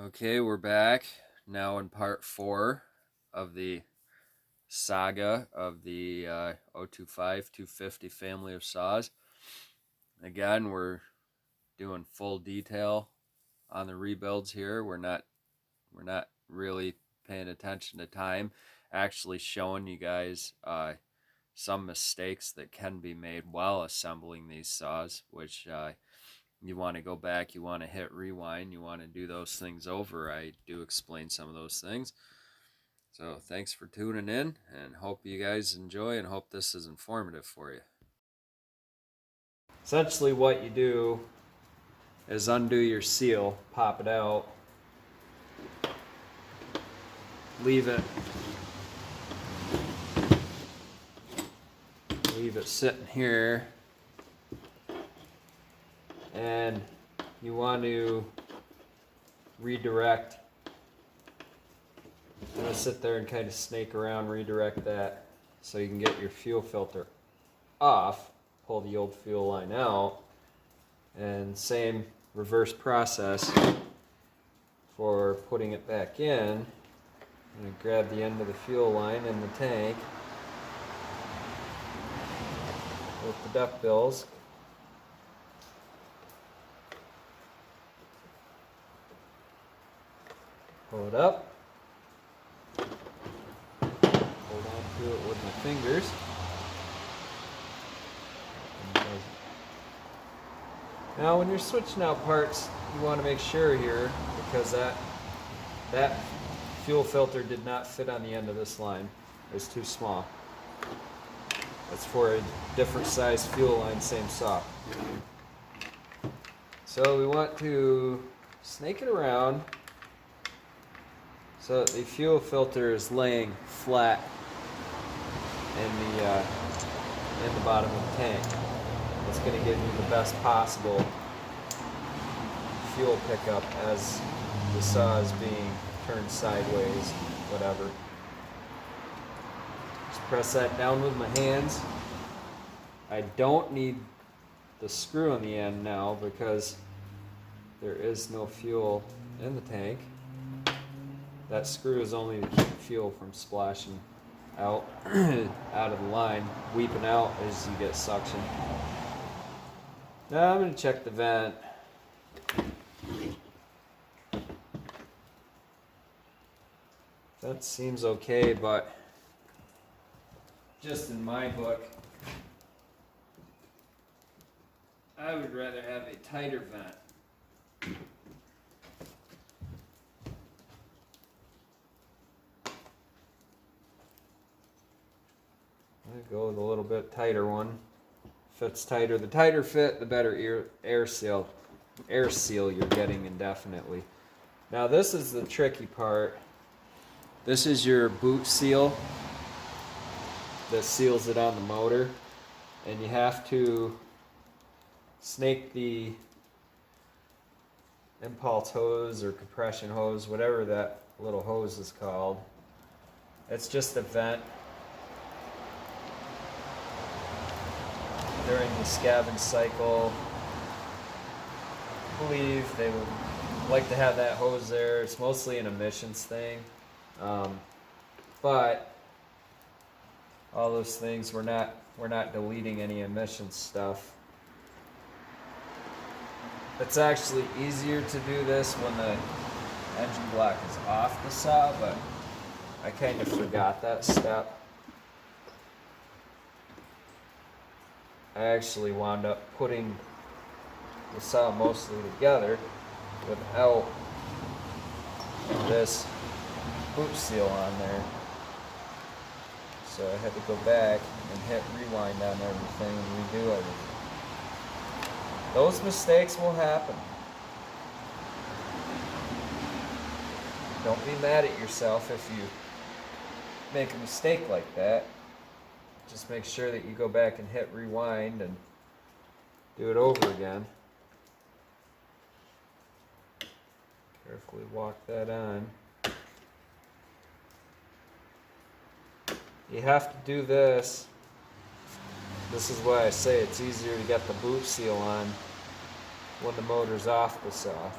Okay, we're back now in part 4 of the saga of the 025 250 family of saws. Again, we're doing full detail on the rebuilds here. We're not really paying attention to time, actually showing you guys some mistakes that can be made while assembling these saws, which you want to go back, you want to hit rewind, you want to do those things over. I do explain some of those things. So thanks for tuning in, and hope you guys enjoy, and hope this is informative for you. Essentially what you do is undo your seal, pop it out, leave it sitting here, and you want to redirect. I'm going to sit there and kind of snake around, redirect that so you can get your fuel filter off, pull the old fuel line out, and same reverse process for putting it back in. I'm going to grab the end of the fuel line in the tank with the duck bills. Pull it up. Hold on to it with my fingers. Now when you're switching out parts, you want to make sure here, because that fuel filter did not fit on the end of this line. It's too small. That's for a different size fuel line, same saw. So we want to snake it around so that the fuel filter is laying flat in the bottom of the tank. It's going to give you the best possible fuel pickup as the saw is being turned sideways, whatever. Just press that down with my hands. I don't need the screw on the end now because there is no fuel in the tank. That screw is only to keep fuel from splashing out out of the line, weeping out as you get suction. Now I'm going to check the vent. That seems okay, but just in my book, I would rather have a tighter vent. I go with a little bit tighter one. Fits tighter. The tighter fit, the better air seal you're getting indefinitely. Now this is the tricky part. This is your boot seal that seals it on the motor, and you have to snake the impulse hose or compression hose, whatever that little hose is called. It's just a vent. During the scavenge cycle, I believe they would like to have that hose there. It's mostly an emissions thing, but all those things, we're not deleting any emissions stuff. It's actually easier to do this when the engine block is off the saw, but I kind of forgot that step. I actually wound up putting the saw mostly together without this boot seal on there. So I had to go back and hit rewind on everything and redo everything. Those mistakes will happen. Don't be mad at yourself if you make a mistake like that. Just make sure that you go back and hit rewind and do it over again. Carefully walk that on. You have to do this. This is why I say it's easier to get the boot seal on when the motor's off the saw.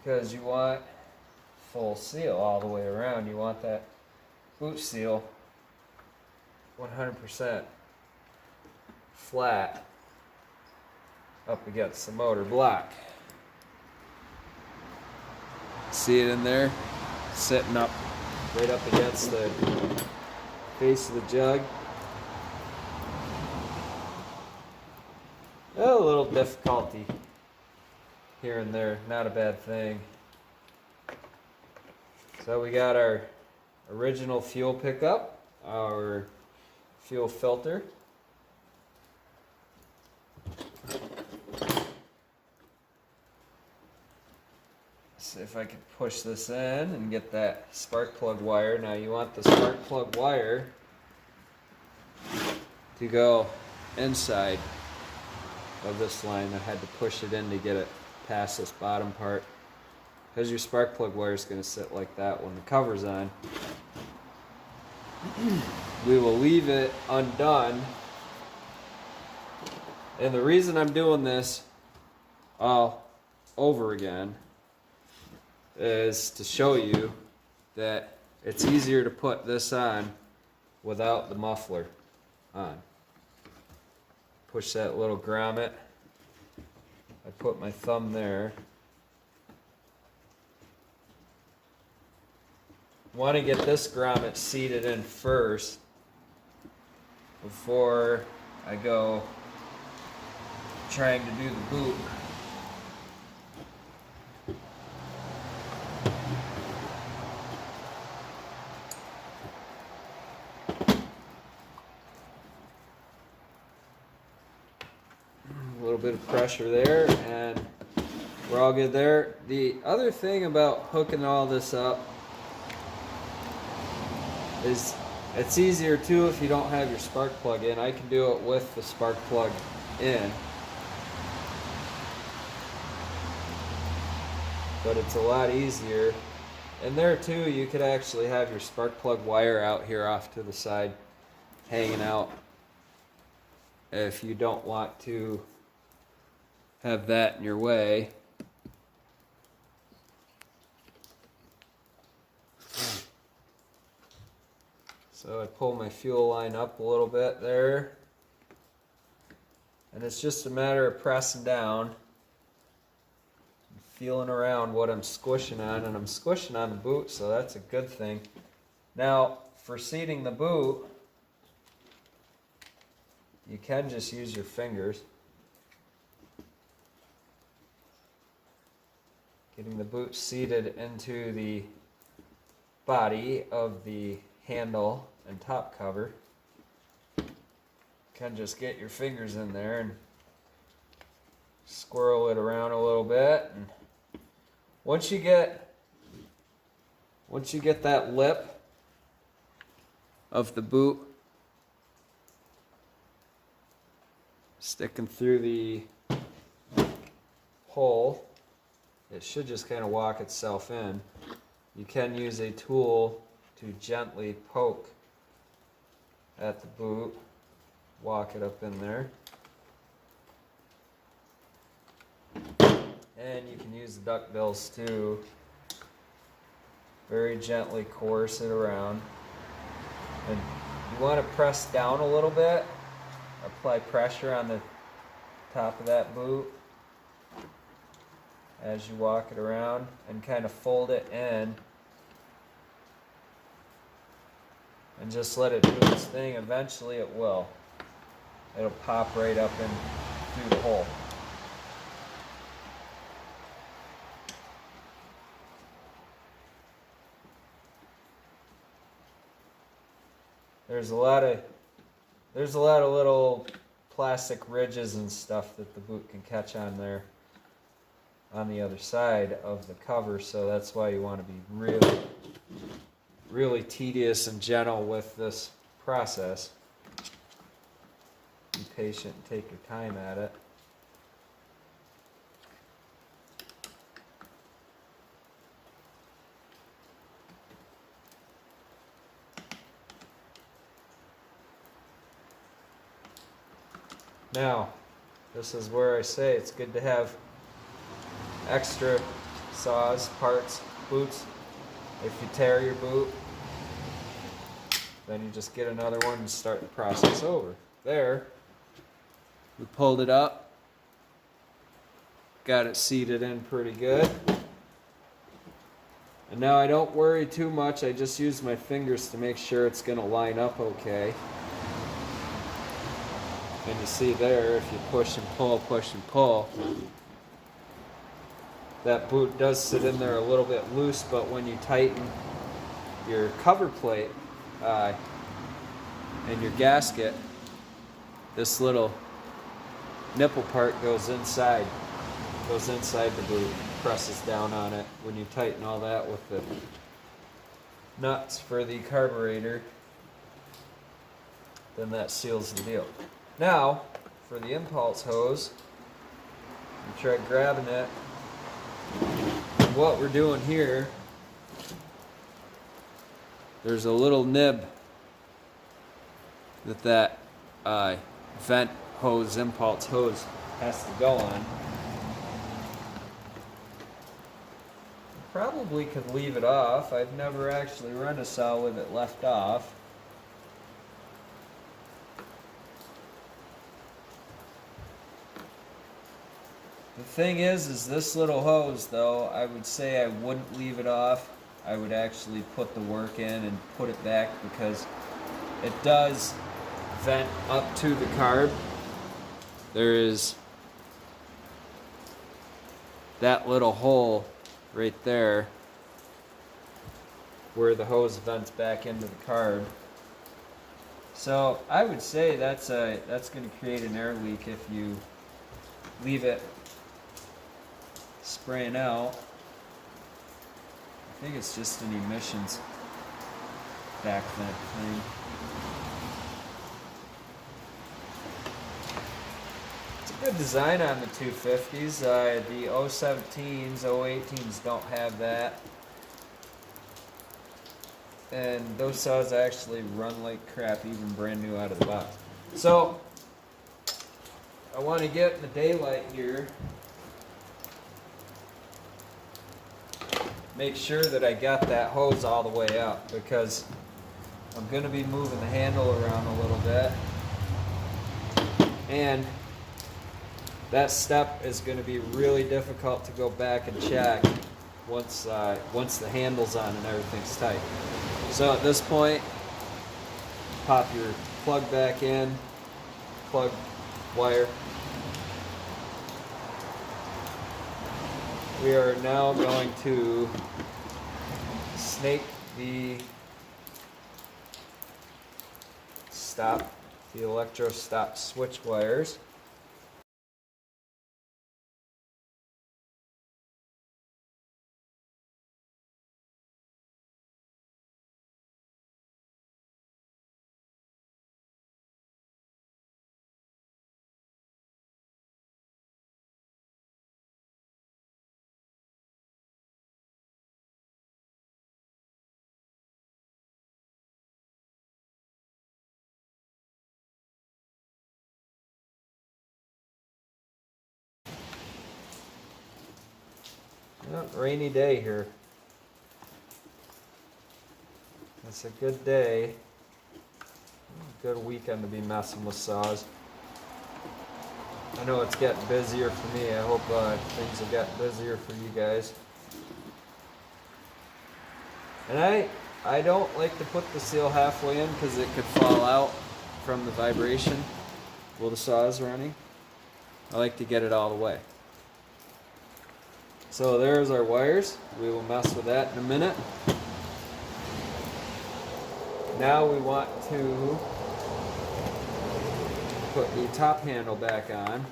because you want full seal all the way around. You want that boot seal 100% flat up against the motor block. See it in there? Sitting up right up against the face of the jug. A little difficulty here and there, not a bad thing. So we got our original fuel pickup, our fuel filter. See if I can push this in and get that spark plug wire. Now you want the spark plug wire to go inside of this line. I had to push it in to get it past this bottom part, because your spark plug wire is going to sit like that when the cover's on. We will leave it undone, and the reason I'm doing this all over again is to show you that it's easier to put this on without the muffler on. Push that little grommet. I put my thumb there. Want to get this grommet seated in first before I go trying to do the boot. A little bit of pressure there, and we're all good there. The other thing about hooking all this up is it's easier too if you don't have your spark plug in. I can do it with the spark plug in, but it's a lot easier. And there too, you could actually have your spark plug wire out here off to the side hanging out if you don't want to have that in your way. So I pull my fuel line up a little bit there, and it's just a matter of pressing down and feeling around what I'm squishing on, and I'm squishing on the boot, so that's a good thing. Now for seating the boot, you can just use your fingers. Getting the boot seated into the body of the handle and top cover. You can just get your fingers in there and squirrel it around a little bit. And once you get that lip of the boot sticking through the hole, it should just kind of walk itself in. You can use a tool to gently poke at the boot, walk it up in there. And you can use the duckbills too. Very gently coerce it around. And you want to press down a little bit, apply pressure on the top of that boot as you walk it around, and kind of fold it in and just let it do its thing. Eventually it will. It'll pop right up in through the hole. There's a lot of little plastic ridges and stuff that the boot can catch on there on the other side of the cover, so that's why you want to be really tedious and gentle with this process. Be patient and take your time at it. Now, this is where I say it's good to have extra saws, parts, boots. If you tear your boot, then you just get another one and start the process over. There, we pulled it up, got it seated in pretty good. And now I don't worry too much, I just use my fingers to make sure it's going to line up okay. And you see there, if you push and pull, that boot does sit in there a little bit loose, but when you tighten your cover plate and your gasket, this little nipple part goes inside the boot, presses down on it. When you tighten all that with the nuts for the carburetor, then that seals the deal. Now, for the impulse hose, you try grabbing it. What we're doing here, there's a little nib that vent hose, impulse hose has to go on. Probably could leave it off. I've never actually run a saw with it left off. The thing is this little hose though, I would say I wouldn't leave it off. I would actually put the work in and put it back because it does vent up to the carb. There is that little hole right there where the hose vents back into the carb. So I would say that's going to create an air leak if you leave it spraying out. I think it's just an emissions back vent thing. It's a good design on the 250s. The 017s, 018s don't have that. And those saws actually run like crap, even brand new out of the box. So, I want to get in the daylight here. Make sure that I got that hose all the way up because I'm going to be moving the handle around a little bit. And that step is going to be really difficult to go back and check once the handle's on and everything's tight. So at this point, pop your plug back in, plug wire. We are now going to snake the electro stop switch wires. Well, rainy day here. It's a good day. Good weekend to be messing with saws. I know it's getting busier for me. I hope things will get busier for you guys. And I don't like to put the seal halfway in because it could fall out from the vibration while the saw is running. I like to get it all the way. So there's our wires. We will mess with that in a minute. Now we want to put the top handle back on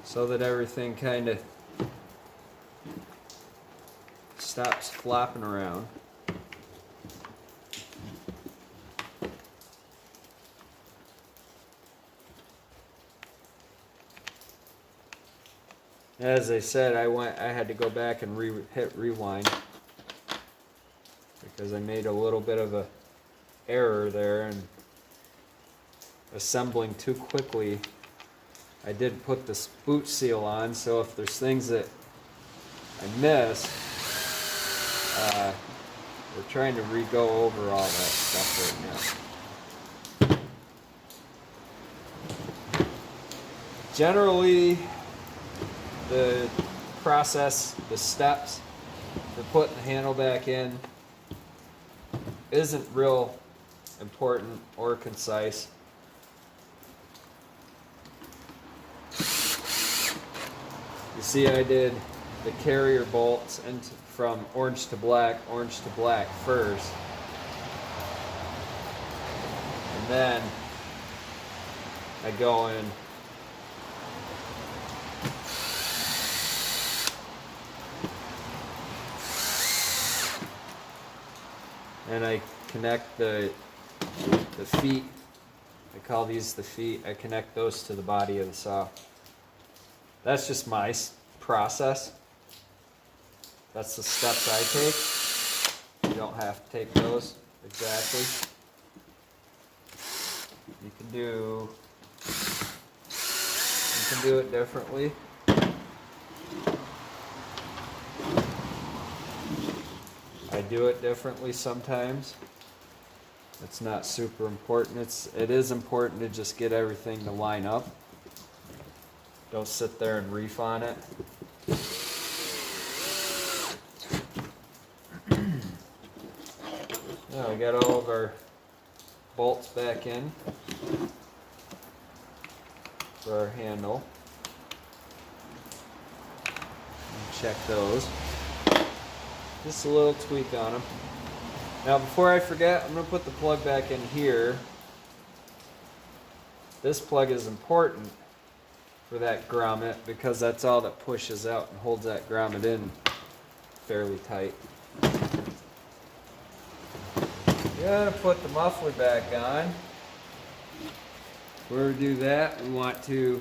so that everything kind of stops flopping around. As I said, I had to go back and hit rewind because I made a little bit of a error there and assembling too quickly I did put this boot seal on, so if there's things that I miss, we're trying to re-go over all that stuff right now. Generally, the process, the steps for putting the handle back in isn't real important or concise. You see, I did the carrier bolts and from orange to black first, and then I go in and I connect the feet. I call these the feet. I connect those to the body of the saw. That's just my process. That's the steps I take. You don't have to take those exactly. You can do it differently. I do it differently sometimes. It's not super important. It is important to just get everything to line up. Don't sit there and reef on it. Now we got all of our bolts back in for our handle. Check those. Just a little tweak on them. Now before I forget, I'm going to put the plug back in here. This plug is important for that grommet because that's all that pushes out and holds that grommet in fairly tight. You're going to put the muffler back on. Before we do that, we want to,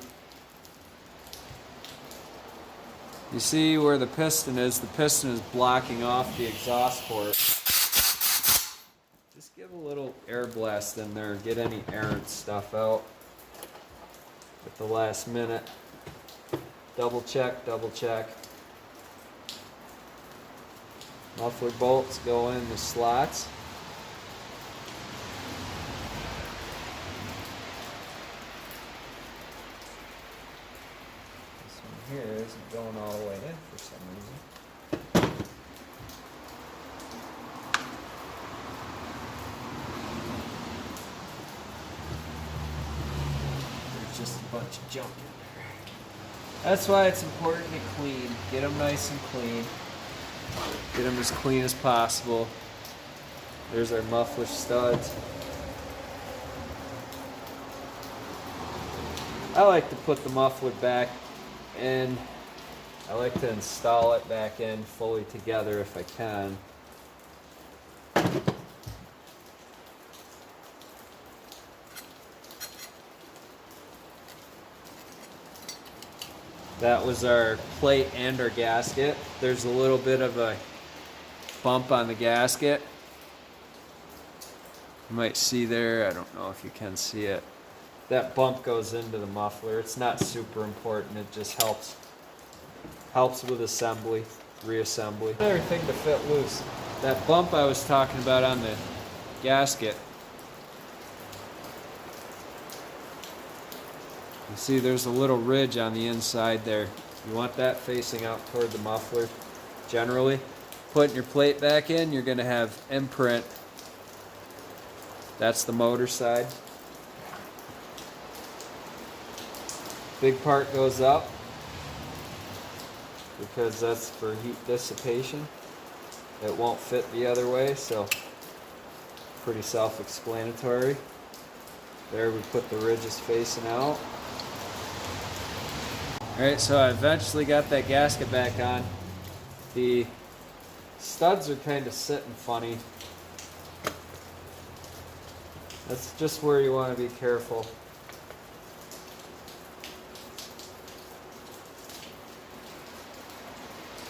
you see where the piston is blocking off the exhaust port. Just give a little air blast in there, get any errant stuff out at the last minute. Double check, double check. Muffler bolts go in the slots. Here isn't going all the way in for some reason. There's just a bunch of junk in there. That's why it's important to clean. Get them nice and clean. Get them as clean as possible. There's our muffler studs. I like to put the muffler back and I like to install it back in fully together if I can. That was our plate and our gasket. There's a little bit of a bump on the gasket. You might see there, I don't know if you can see it. That bump goes into the muffler. It's not super important. It just helps with assembly, reassembly. Everything to fit loose. That bump I was talking about on the gasket. You see there's a little ridge on the inside there. You want that facing out toward the muffler. Generally, putting your plate back in, you're going to have imprint. That's the motor side. Big part goes up because that's for heat dissipation. It won't fit the other way, so pretty self-explanatory. There we put the ridges facing out. Alright, so I eventually got that gasket back on. The studs are kind of sitting funny. That's just where you want to be careful.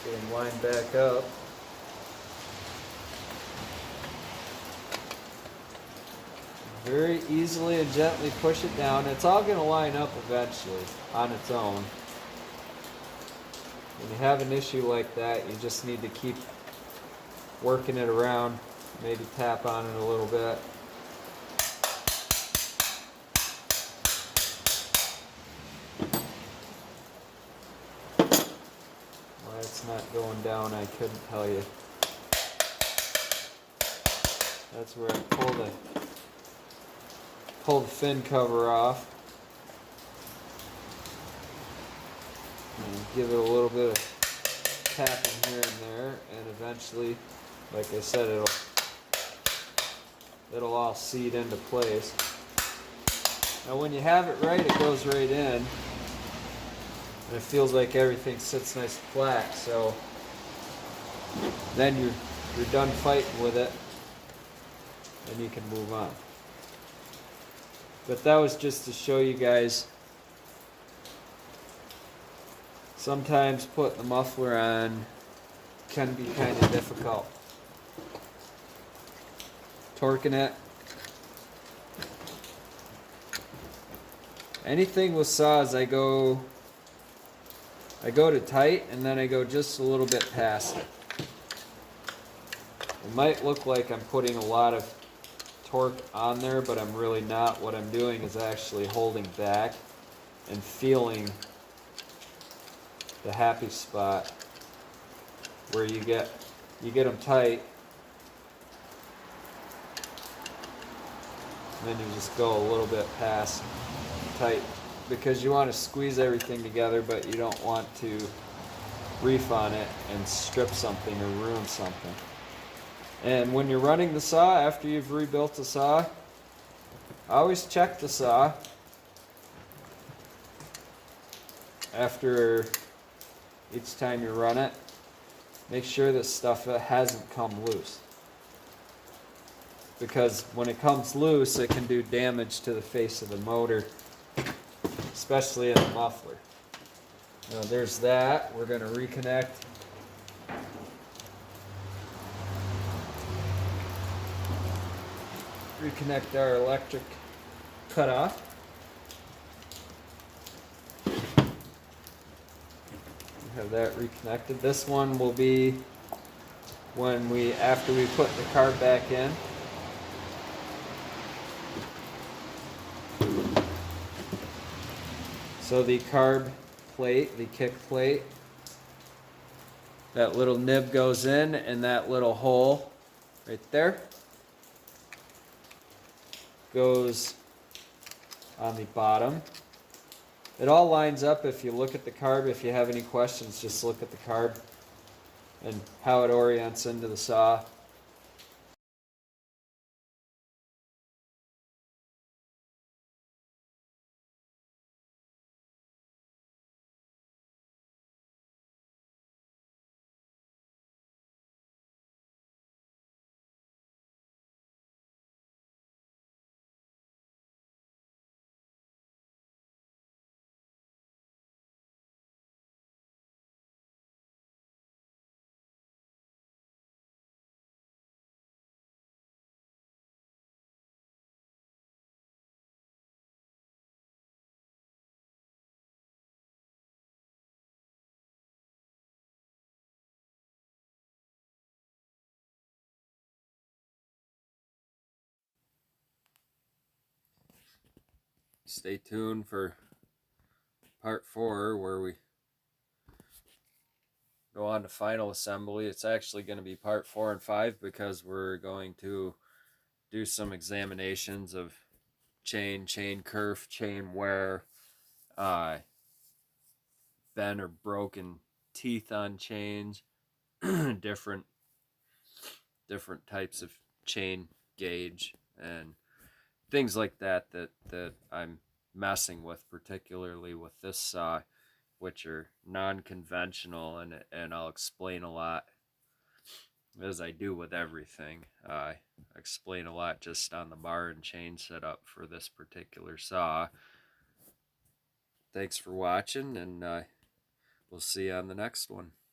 Get them lined back up. Very easily and gently push it down. It's all going to line up eventually on its own. When you have an issue like that, you just need to keep working it around. Maybe tap on it a little bit. Why it's not going down, I couldn't tell you. That's where I pull the fin cover off. And give it a little bit of tapping here and there, and eventually, like I said, it'll all seat into place. Now when you have it right, it goes right in, and it feels like everything sits nice and flat, so then you're done fighting with it, and you can move on. But that was just to show you guys, sometimes putting the muffler on can be kind of difficult. Torquing it. Anything with saws, I go to tight, and then I go just a little bit past it. It might look like I'm putting a lot of torque on there, but I'm really not. What I'm doing is actually holding back and feeling the happy spot where you get them tight, and then you just go a little bit past tight, because you want to squeeze everything together, but you don't want to reef on it and strip something or ruin something. And when you're running the saw, after you've rebuilt the saw, always check the saw after each time you run it. Make sure this stuff hasn't come loose, because when it comes loose, it can do damage to the face of the motor, especially in the muffler. Now there's that. We're going to reconnect. Reconnect our electric cutoff. Have that reconnected. This one will be after we put the carb back in. So the carb plate, the kick plate, that little nib goes in, and that little hole right there goes on the bottom. It all lines up if you look at the carb. If you have any questions, just look at the carb and how it orients into the saw. Stay tuned for part 4, where we go on to final assembly. It's actually going to be part 4 and 5, because we're going to do some examinations of chain kerf, chain wear, bent or broken teeth on chains, different types of chain gauge, and things like that I'm messing with, particularly with this saw, which are non-conventional, and I'll explain a lot, as I do with everything. I explain a lot just on the bar and chain setup for this particular saw. Thanks for watching, and we'll see you on the next one.